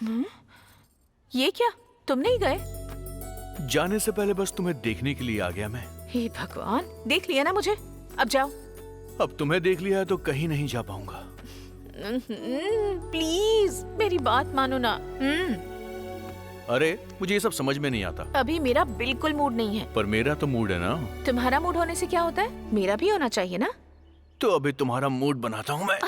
ये क्या, तुम नहीं गए? जाने से पहले बस तुम्हें देखने के लिए आ गया मैं। हे भगवान, देख लिया ना मुझे, अब जाओ। अब तुम्हें देख लिया है तो कहीं नहीं जा पाऊंगा। प्लीज मेरी बात मानो ना। अरे मुझे ये सब समझ में नहीं आता। अभी मेरा बिल्कुल मूड नहीं है। पर मेरा तो मूड है ना। तुम्हारा मूड होने से क्या होता है, मेरा भी होना चाहिए ना। तो अभी तुम्हारा मूड बनाता हूँ मैं।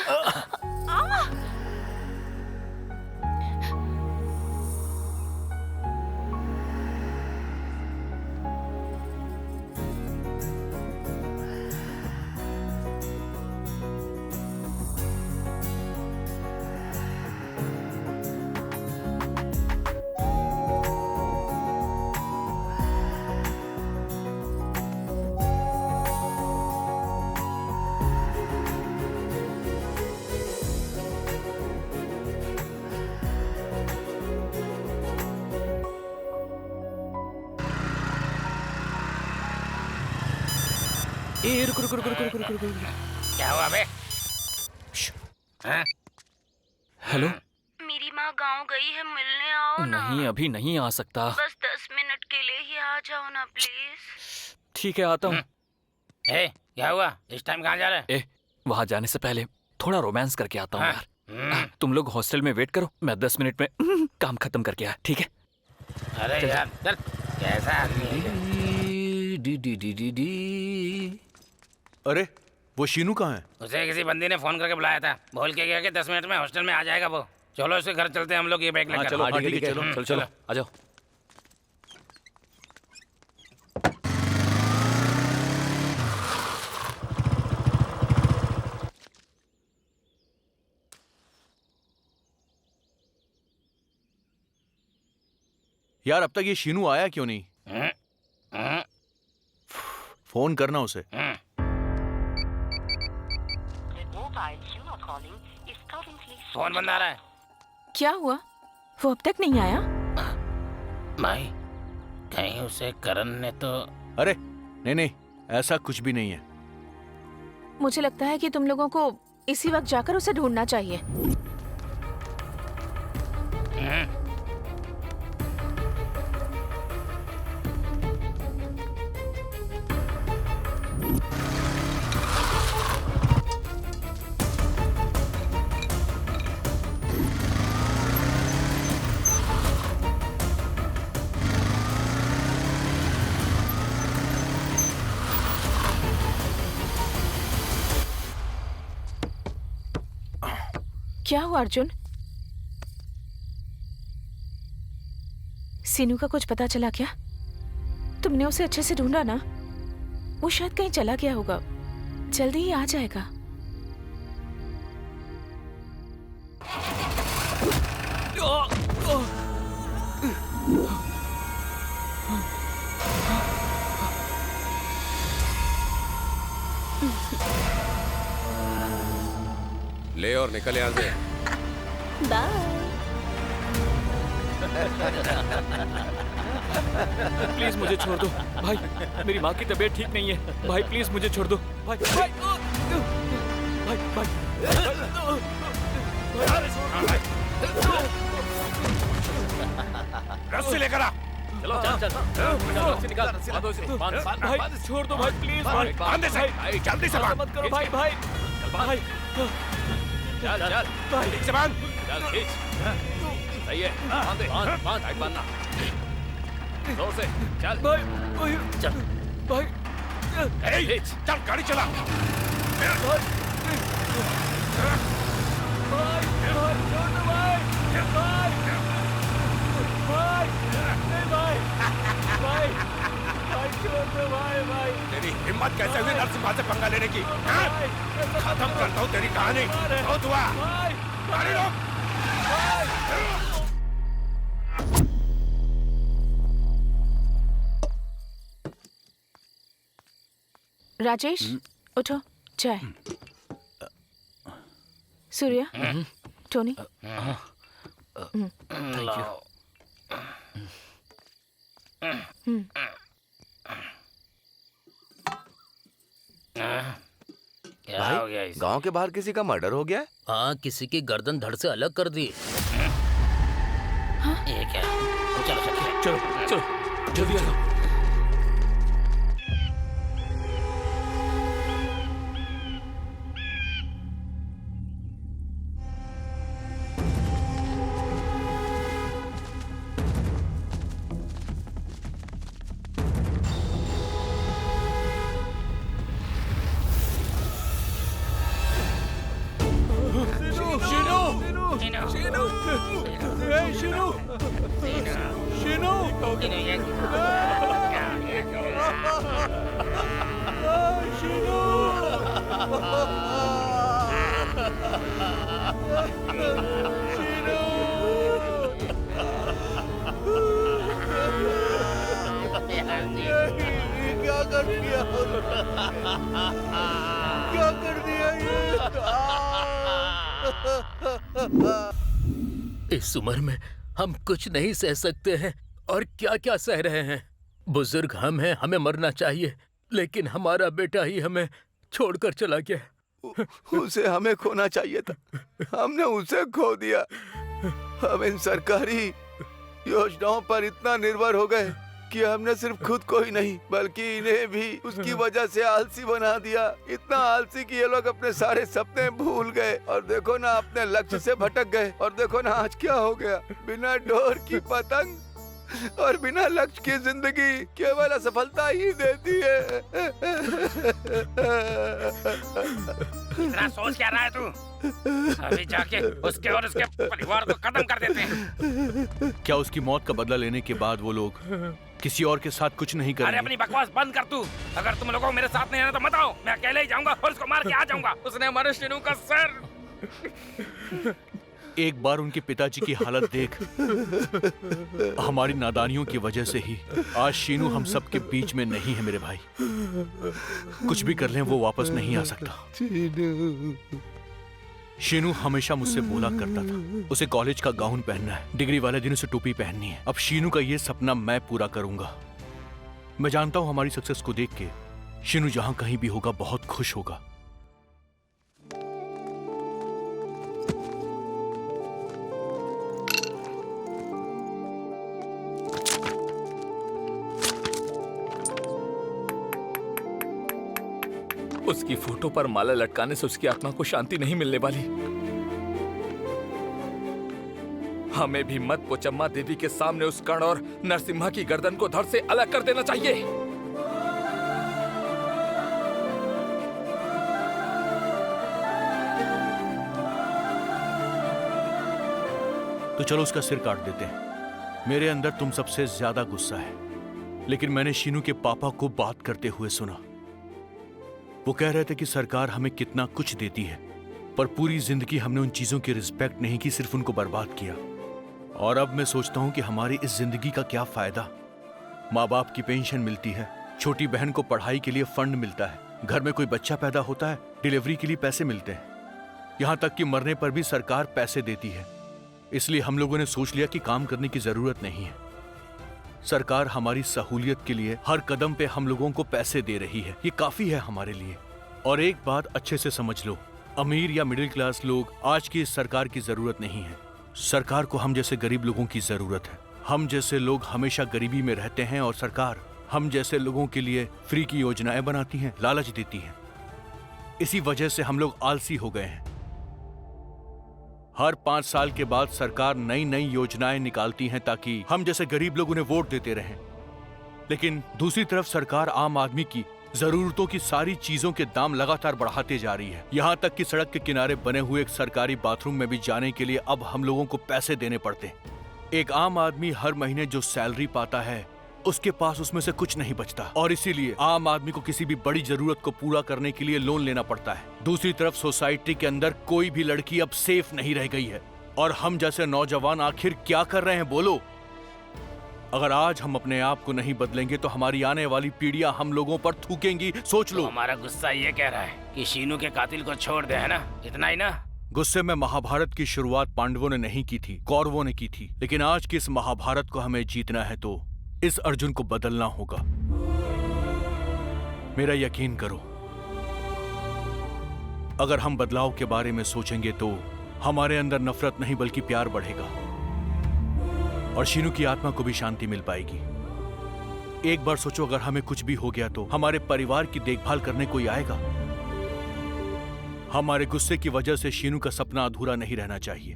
ए रुक रुक रुक रुक रुक रुक रुक रुक। क्या हुआ बे? हेलो। मेरी माँ गांव गई है, मिलने आओ ना। नहीं अभी नहीं आ सकता। बस 10 मिनट के लिए ही आ जाओ ना प्लीज। ठीक है आता हूँ। ए, क्या हुआ? इस टाइम कहाँ जा रहा है? ए वहाँ जाने से पहले थोड़ा रोमांस करके आता हूँ यार। तुम लोग हॉस्टल में वेट करो, मैं 10 मिनट में काम खत्म करके आया, ठीक है? अरे यार चल, कैसा आदमी है? D D D D D. अरे वो शीनू कहाँ है? उसे किसी बंदी ने फोन करके बुलाया था, बोल के गया कि 10 मिनट में हॉस्टल में आ जाएगा वो। चलो उसके घर चलते हैं हम लोग, ये बैग लेकर। चलो, ठीक है, चलो। चलो चलो आ जाओ। यार अब तक ये शीनू आया क्यों नहीं? फोन करना उसे। फोन बंद आ रहा है। क्या हुआ, वो अब तक नहीं आया? भाई कहीं उसे करण ने तो। अरे नहीं नहीं, ऐसा कुछ भी नहीं है। मुझे लगता है कि तुम लोगों को इसी वक्त जाकर उसे ढूंढना चाहिए। क्या हुआ अर्जुन? सीनू का कुछ पता चला क्या? तुमने उसे अच्छे से ढूंढा ना? वो शायद कहीं चला गया होगा, जल्दी ही आ जाएगा। ले और निकल यहाँ से। प्लीज मुझे छोड़ दो भाई, मेरी माँ की तबीयत ठीक नहीं है भाई, प्लीज मुझे छोड़ दो भाई। भाई भाई भाई, रस्सी लेकर आ। चलो चल चल रस्सी निकाल, बांधो इसे, भाई छोड़ दो भाई प्लीज भाई, बांध से, जल्दी से बांध। मत करो भाई भाई भाई। चल चल भाई, ठीक से बांध। चल खींच, सही है, बांध दे, बांध टाइट बांधना, जोर से चल भाई चल भाई। खींच, चल गाड़ी चला। भाई भाई छोड़ दो भाई, भाई भाई नहीं भाई, भाई भाई छोड़ दो भाई, भाई तेरी हिम्मत कैसे हुई नरसिम्हा से पंगा लेने की? खत्म करता हूँ तेरी कहानी। बहुत हुआ, गाड़ी रोक। राजेश उठो, चाय। सूर्या, टोनी। Thank you. क्या हो गया इसे? गांव के बाहर किसी का मर्डर हो गया है? हाँ, किसी की गर्दन धड़ से अलग कर दी। ये क्या? चलो चलो चलो चलो जल्दी आ जाओ। इस उम्र में हम कुछ नहीं सह सकते हैं और क्या क्या सह रहे हैं। बुजुर्ग हम हैं, हमें मरना चाहिए, लेकिन हमारा बेटा ही हमें छोड़कर चला गया। उसे हमें खोना चाहिए था, हमने उसे खो दिया। हम इन सरकारी योजनाओं पर इतना निर्भर हो गए कि हमने सिर्फ खुद को ही नहीं बल्कि इन्हें भी उसकी वजह से आलसी बना दिया। इतना आलसी कि ये लोग अपने सारे सपने भूल गए और देखो ना अपने लक्ष्य से भटक गए। और देखो ना आज क्या हो गया, बिना डोर की पतंग और बिना लक्ष्य की जिंदगी केवल असफलता ही देती है। इतना सोच क्या रहा है तू? अभी जाके उसके और उसके परिवार को खत्म कर देते हैं। क्या उसकी मौत का बदला लेने के बाद वो लोग किसी और के साथ कुछ नहीं अरे करेंगे? अपनी बकवास बंद कर तू। अगर तुम लोगों को मेरे साथ नहीं आना तो मत आओ, मैं अकेले ही जाऊंगा और उसको मार के आ जाऊंगा। उसने हमारे शीनू का सर। एक बार उनके पिताजी की हालत देख। हमारी नादानियों की वजह से ही आज शीनू हम सब के बीच में नहीं है मेरे भाई। कुछ भी कर लें वो वापस नहीं आ सकता। शीनू हमेशा मुझसे बोला करता था उसे कॉलेज का गाउन पहनना है, डिग्री वाले दिन उसे टोपी पहननी है। अब शीनू का ये सपना मैं पूरा करूंगा। मैं जानता हूं हमारी सक्सेस को देख के शीनू जहां कहीं भी होगा बहुत खुश होगा। उसकी फोटो पर माला लटकाने से उसकी आत्मा को शांति नहीं मिलने वाली। हमें भी मत पोचम्मा देवी के सामने उस कर्ण और नरसिम्हा की गर्दन को धड़ से अलग कर देना चाहिए। तो चलो उसका सिर काट देते हैं। मेरे अंदर तुम सबसे ज्यादा गुस्सा है, लेकिन मैंने शीनू के पापा को बात करते हुए सुना। वो कह रहे थे कि सरकार हमें कितना कुछ देती है, पर पूरी जिंदगी हमने उन चीजों की रिस्पेक्ट नहीं की, सिर्फ उनको बर्बाद किया। और अब मैं सोचता हूं कि हमारी इस जिंदगी का क्या फायदा। माँ बाप की पेंशन मिलती है, छोटी बहन को पढ़ाई के लिए फंड मिलता है, घर में कोई बच्चा पैदा होता है डिलीवरी के लिए पैसे मिलते हैं, यहां तक कि मरने पर भी सरकार पैसे देती है। इसलिए हम लोगों ने सोच लिया कि काम करने की जरूरत नहीं है। सरकार हमारी सहूलियत के लिए हर कदम पे हम लोगों को पैसे दे रही है, ये काफी है हमारे लिए। और एक बात अच्छे से समझ लो, अमीर या मिडिल क्लास लोग आज की इस सरकार की जरूरत नहीं है। सरकार को हम जैसे गरीब लोगों की जरूरत है। हम जैसे लोग हमेशा गरीबी में रहते हैं और सरकार हम जैसे लोगों के लिए फ्री की योजनाएं बनाती हैं, लालच देती है। इसी वजह से हम लोग आलसी हो गए हैं। हर 5 साल के बाद सरकार नई नई योजनाएं निकालती हैं ताकि हम जैसे गरीब लोग उन्हें वोट देते रहें। लेकिन दूसरी तरफ सरकार आम आदमी की जरूरतों की सारी चीजों के दाम लगातार बढ़ाते जा रही है। यहाँ तक कि सड़क के किनारे बने हुए एक सरकारी बाथरूम में भी जाने के लिए अब हम लोगों को पैसे देने पड़ते हैं। एक आम आदमी हर महीने जो सैलरी पाता है उसके पास उसमें से कुछ नहीं बचता, और इसीलिए आम आदमी को किसी भी बड़ी जरूरत को पूरा करने के लिए लोन लेना पड़ता है। दूसरी तरफ सोसाइटी के अंदर कोई भी लड़की अब सेफ नहीं रह गई है, और हम जैसे नौजवान आखिर क्या कर रहे हैं बोलो? अगर आज हम अपने आप को नहीं बदलेंगे तो हमारी आने वाली पीढ़ियां हम लोगों पर थूकेंगी। सोच लो। तो हमारा गुस्सा ये कह रहा है कि शीनू के कातिल को छोड़ दे, है ना? इतना ही ना? गुस्से में महाभारत की शुरुआत पांडवों ने नहीं की थी, कौरवों ने की थी। लेकिन आज की इस महाभारत को हमें जीतना है तो इस अर्जुन को बदलना होगा। मेरा यकीन करो, अगर हम बदलाव के बारे में सोचेंगे तो हमारे अंदर नफरत नहीं बल्कि प्यार बढ़ेगा। और शीनू की आत्मा को भी शांति मिल पाएगी। एक बार सोचो, अगर हमें कुछ भी हो गया तो हमारे परिवार की देखभाल करने कोई आएगा। हमारे गुस्से की वजह से शीनू का सपना अधूरा नहीं रहना चाहिए।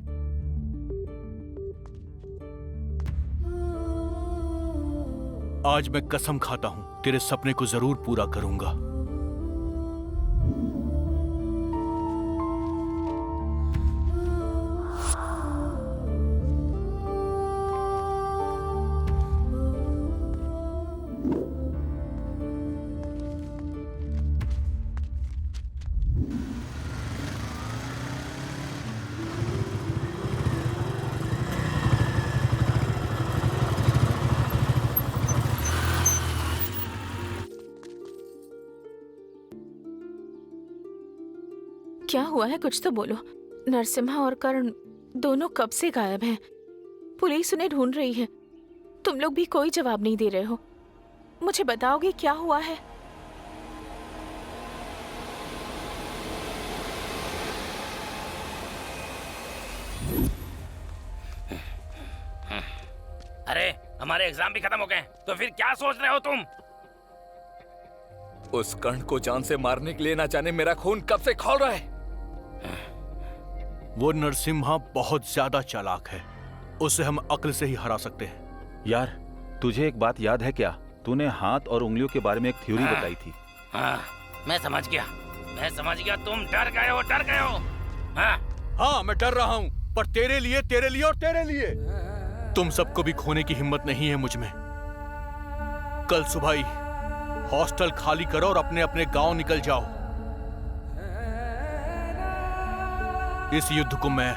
आज मैं कसम खाता हूं, तेरे सपने को जरूर पूरा करूंगा। क्या हुआ है, कुछ तो बोलो। नरसिम्हा और कर्ण दोनों कब से गायब हैं। पुलिस उन्हें ढूंढ रही है। तुम लोग भी कोई जवाब नहीं दे रहे हो। मुझे बताओगे क्या हुआ है? अरे हमारे एग्जाम भी खत्म हो गए, तो फिर क्या सोच रहे हो तुम? उस कर्ण को जान से मारने के लिए ना जाने मेरा खून कब से खौल रहा है। वो नरसिम्हा बहुत ज्यादा चालाक है, उसे हम अक्ल से ही हरा सकते हैं। यार, तुझे एक बात याद है क्या? तूने हाथ और उंगलियों के बारे में एक थ्योरी बताई थी। हाँ, मैं समझ गया। तुम डर गए हो। हाँ, मैं डर रहा हूँ, पर तेरे लिए और तेरे लिए। तुम सबको भी खोने की हिम्मत नहीं है मुझ में। कल सुबह ही हॉस्टल खाली करो और अपने अपने गांव निकल जाओ। इस युद्ध को मैं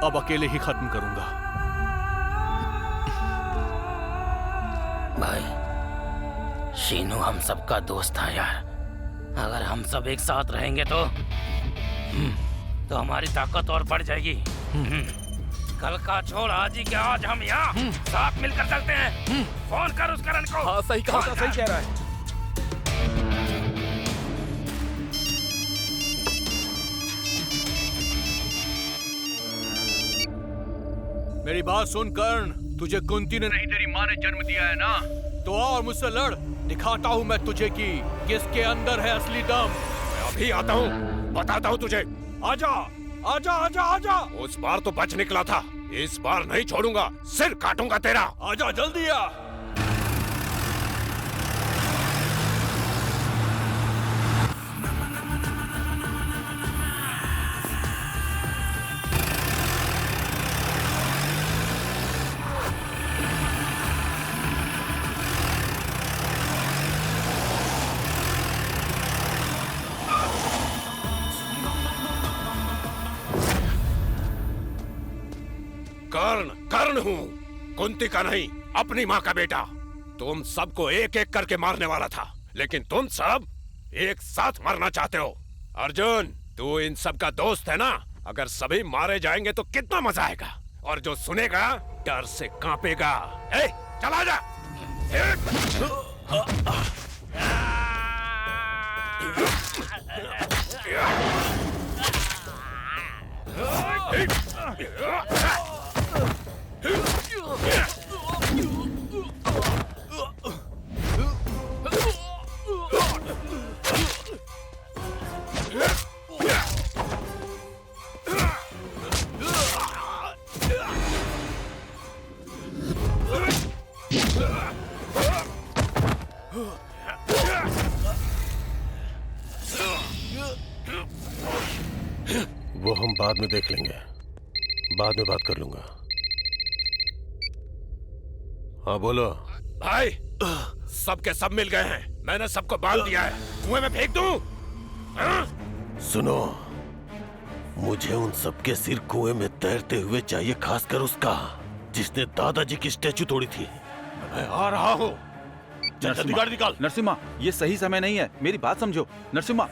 अब अकेले ही खत्म करूंगा। भाई, शीनू हम सबका दोस्त था यार। अगर हम सब एक साथ रहेंगे तो हमारी ताकत और बढ़ जाएगी। कल का छोड़, आज ही के आज हम यहाँ साथ मिलकर चलते हैं। फोन कर उस करण को। हाँ, सही कहा, सही कह रहा है। मेरी बात सुन कर्ण, तुझे कुंती ने नहीं तेरी माँ ने जन्म दिया है ना, तो आ और मुझसे लड़। दिखाता हूँ मैं तुझे कि किसके अंदर है असली दम। मैं अभी आता हूँ, बताता हूँ तुझे। आजा आजा आजा आजा। उस बार तो बच निकला था, इस बार नहीं छोड़ूंगा, सिर काटूंगा तेरा। आजा जल्दी आ। कर्ण हूँ, कुंती का नहीं, अपनी माँ का बेटा। तुम सबको एक एक करके मारने वाला था, लेकिन तुम सब एक साथ मरना चाहते हो। अर्जुन, तू इन सब का दोस्त है ना? अगर सभी मारे जाएंगे तो कितना मजा आएगा, और जो सुनेगा डर से कांपेगा। ए, चला जा। वो हम बाद में देख लेंगे, बाद में बात कर लूंगा। हाँ बोलो। भाई, सबके सब मिल गए हैं, मैंने सबको बांध दिया है। कुएं में फेंक दूं? सुनो, मुझे उन सबके सिर कुएं में तैरते हुए चाहिए, खासकर उसका जिसने दादाजी की स्टैचू तोड़ी थी। मैं आ रहा हूँ, जल्दी गाड़ी निकाल। नरसिम्हा, ये सही समय नहीं है, मेरी बात समझो। नरसिम्हा,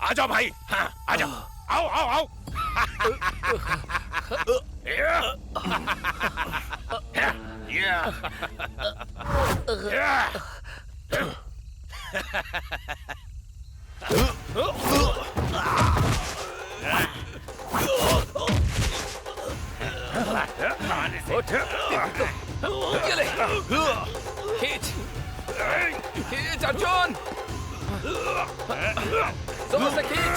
आ जाओ भाई। हाँ, आ जाओ, आओ आओ आओ। खींच खींच अर्जुन, जोर से खींच।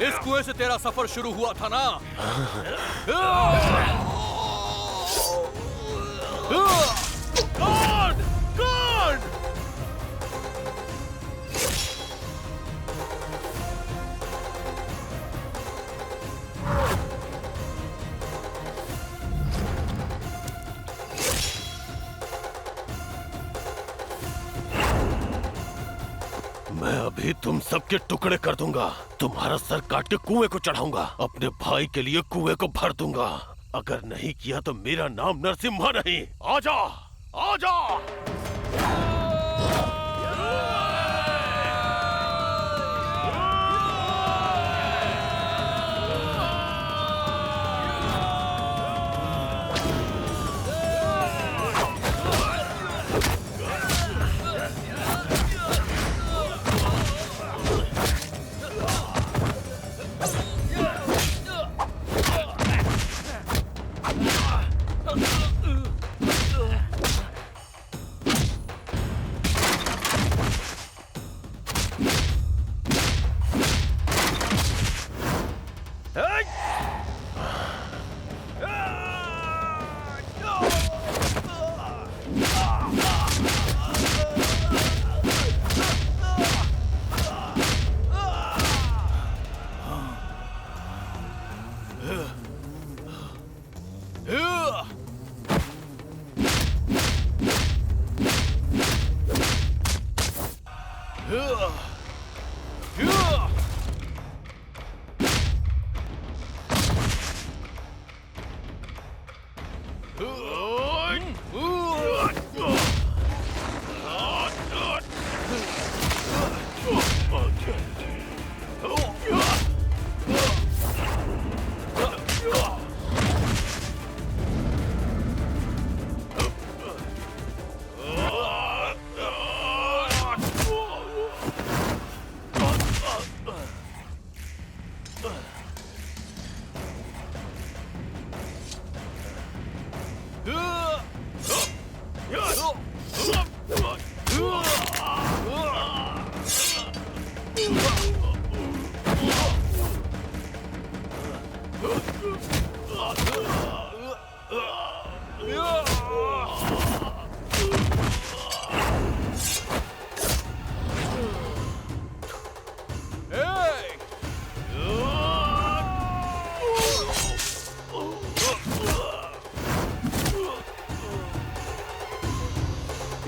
इस कुएं से तेरा सफर शुरू हुआ था ना? गार्ड! गार्ड! मैं अभी तुम सबके टुकड़े कर दूंगा। तुम्हारा सर काट के कुएं को चढ़ाऊंगा। अपने भाई के लिए कुएं को भर दूंगा। अगर नहीं किया तो मेरा नाम नरसिम्हा नहीं। आजा, आजा।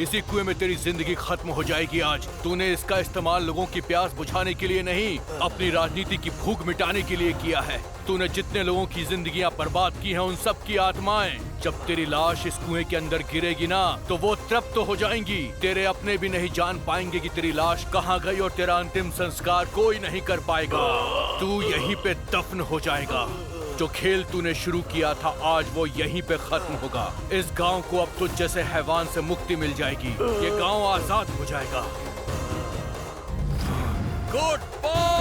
इसी कुएं में तेरी जिंदगी खत्म हो जाएगी आज। तूने इसका इस्तेमाल लोगों की प्यास बुझाने के लिए नहीं, अपनी राजनीति की भूख मिटाने के लिए किया है। तूने जितने लोगों की जिंदगियां बर्बाद की हैं, उन सब की आत्माएं जब तेरी लाश इस कुएं के अंदर गिरेगी ना, तो वो तृप्त हो जाएंगी। तेरे अपने भी नहीं जान पाएंगे कि तेरी लाश कहाँ गई और तेरा अंतिम संस्कार कोई नहीं कर पाएगा। तू यहीं पे दफन हो जाएगा। जो खेल तूने शुरू किया था आज वो यहीं पे खत्म होगा। इस गांव को अब तुझ जैसे हैवान से मुक्ति मिल जाएगी। ये गांव आजाद हो जाएगा। Good bye.